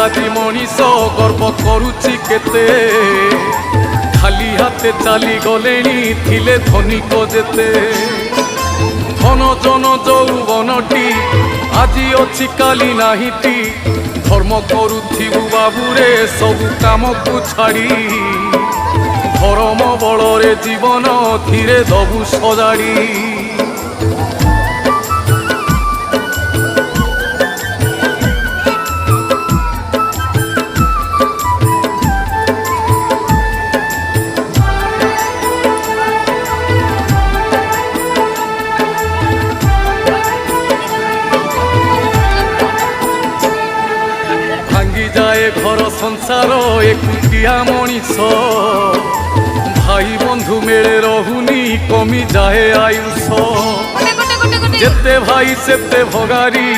ଆଜି ମଣିଷ ଗର୍ବ କରୁଛି କେତେ, ଖାଲି ହାତେ ଚାଲିଗଲେଣି ଥିଲେ ଧନିକ ଯେତେ। ଧନ ଜନ ଯୌବନଟି ଆଜି ଅଛି କାଲି ନାହିଁଟି, ଧର୍ମ କରୁଥିବୁ ବାବୁରେ ସବୁ କାମକୁ ଛାଡ଼ି। ଧର୍ମ ବଳରେ ଜୀବନ ଧୀରେ ଦବୁ ସଜାଡ଼ି। ভাঙ্গিযাଏ ঘর সংসার একুটিয়া মଣିষ, ভাই বন্ধু মেলে রহুনি কমি যায় আয়ুষ। যেতে ভাই সেতে ভগারি।